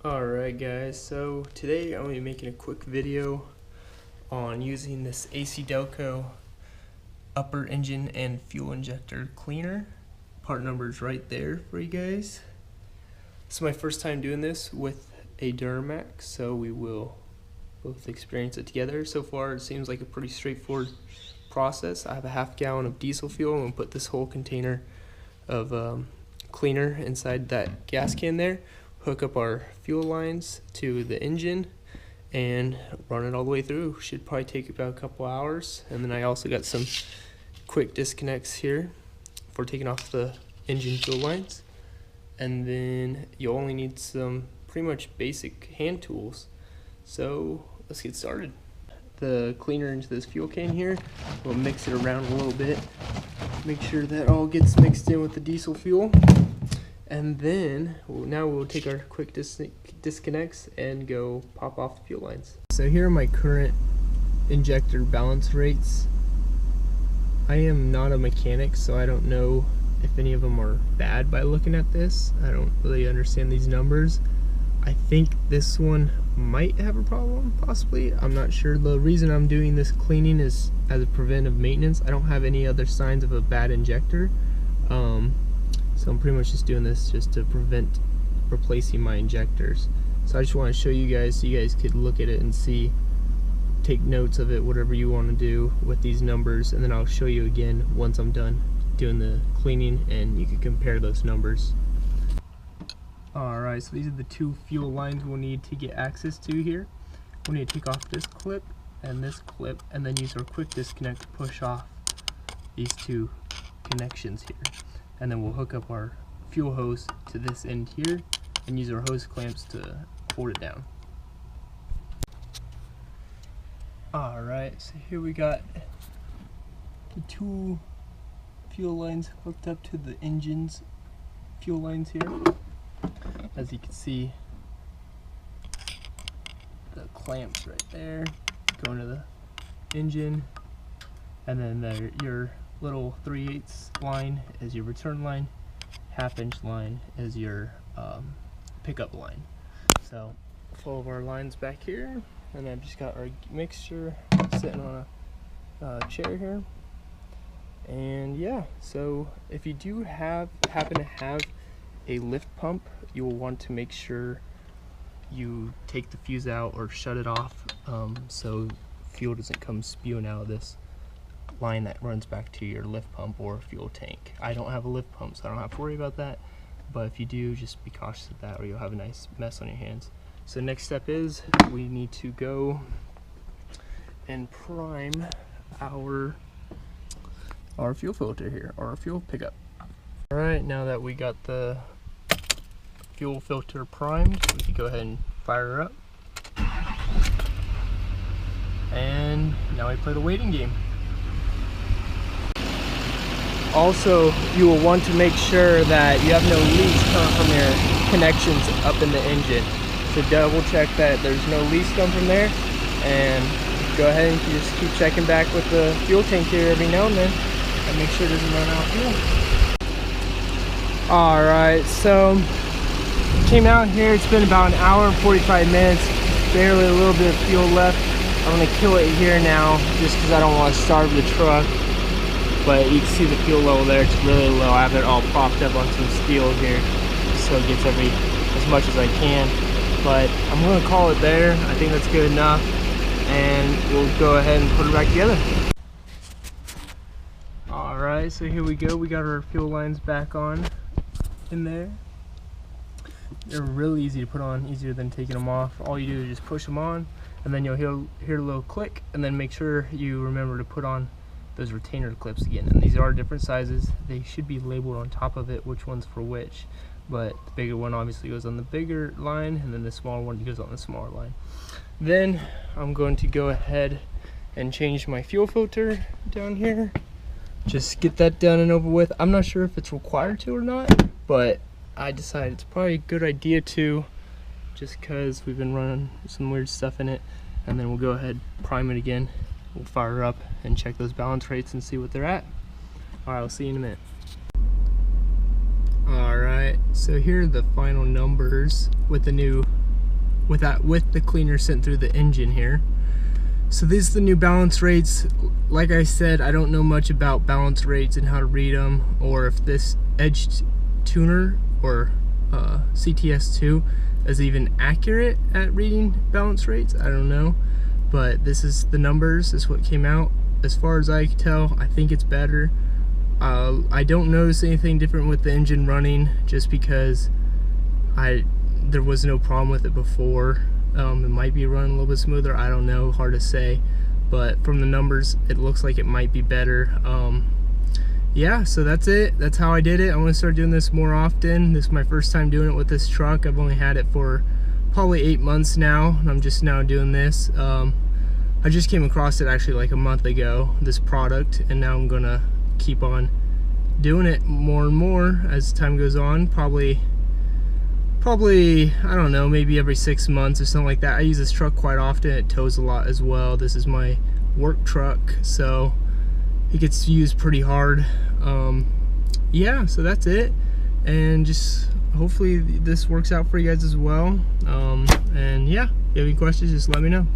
Alright guys, so today I'm going to be making a quick video on using this ACDelco upper engine and fuel injector cleaner. Part number is right there for you guys. This is my first time doing this with a Duramax, so we will both experience it together. So far it seems like a pretty straightforward process. I have a half gallon of diesel fuel. I'm going to put this whole container of cleaner inside that gas can there, hook up our fuel lines to the engine and run it all the way through. Should probably take about a couple hours. And then I also got some quick disconnects here for taking off the engine fuel lines. And then you only need some pretty much basic hand tools. So let's get started. The cleaner into this fuel can here, we'll mix it around a little bit, make sure that all gets mixed in with the diesel fuel. And then now we'll take our quick disconnects and go pop off the fuel lines. So here are my current injector balance rates. I am not a mechanic, so I don't know if any of them are bad by looking at this. I don't really understand these numbers. I think this one might have a problem, possibly. I'm not sure. The reason I'm doing this cleaning is as a preventive maintenance. I don't have any other signs of a bad injector. So I'm pretty much just doing this just to prevent replacing my injectors. So I just want to show you guys so you guys could look at it and see, take notes of it, whatever you want to do with these numbers, and then I'll show you again once I'm done doing the cleaning and you can compare those numbers. Alright, so these are the two fuel lines we'll need to get access to here. We'll need to take off this clip, and then use our quick disconnect to push off these two connections here. And then we'll hook up our fuel hose to this end here and use our hose clamps to hold it down. Alright, so here we got the two fuel lines hooked up to the engine's fuel lines here. As you can see, the clamps right there going to the engine, and then your little 3/8 line is your return line, 1/2 inch line is your pickup line. So full of our lines back here, and I've just got our mixture sitting on a chair here. And yeah, so if you do happen to have a lift pump, you will want to make sure you take the fuse out or shut it off, so fuel doesn't come spewing out of this line that runs back to your lift pump or fuel tank. I don't have a lift pump, so I don't have to worry about that, but if you do, just be cautious of that or you'll have a nice mess on your hands. So next step is we need to go and prime our fuel filter here, or our fuel pickup. Alright, now that we got the fuel filter primed, we can go ahead and fire her up. And now we play the waiting game. Also, you will want to make sure that you have no leaks coming from your connections up in the engine. So double check that there's no leaks coming from there, and go ahead and just keep checking back with the fuel tank here every now and then and make sure it doesn't run out of fuel. Alright, so came out here, it's been about an hour and 45 minutes, barely a little bit of fuel left. I'm going to kill it here now just because I don't want to starve the truck. But you can see the fuel level there, it's really low. I have it all propped up on some steel here so it gets as much as I can. But I'm going to call it there. I think that's good enough, and we'll go ahead and put it back together. Alright, so here we go. We got our fuel lines back on in there. They're really easy to put on, easier than taking them off. All you do is just push them on, and then you'll hear a little click, and then make sure you remember to put on those retainer clips again. And these are different sizes. They should be labeled on top of it which one's for which, but the bigger one obviously goes on the bigger line, and then the smaller one goes on the smaller line. Then I'm going to go ahead and change my fuel filter down here. Just get that done and over with. I'm not sure if it's required to or not, but I decided it's probably a good idea to, just because we've been running some weird stuff in it. And then we'll go ahead, prime it again. We'll fire up and check those balance rates and see what they're at. Alright, I'll see you in a minute. Alright, so here are the final numbers with the new with the cleaner sent through the engine here. So these are the new balance rates. Like I said, I don't know much about balance rates and how to read them, or if this edge tuner or CTS2 is even accurate at reading balance rates. I don't know, but this is the numbers. This is what came out. As far as I can tell, I think it's better. I don't notice anything different with the engine running, just because there was no problem with it before. It might be running a little bit smoother, I don't know, hard to say, but from the numbers it looks like it might be better. Yeah, so that's it. That's how I did it. I'm gonna start doing this more often. This is my first time doing it with this truck. I've only had it for probably 8 months now, and I'm just now doing this. I just came across it actually like a month ago, this product, and now I'm gonna keep on doing it more and more as time goes on. Probably I don't know, maybe every 6 months or something like that. I use this truck quite often. It tows a lot as well. This is my work truck, so it gets used pretty hard. Yeah, so that's it, and just hopefully this works out for you guys as well. And yeah, if you have any questions, just let me know.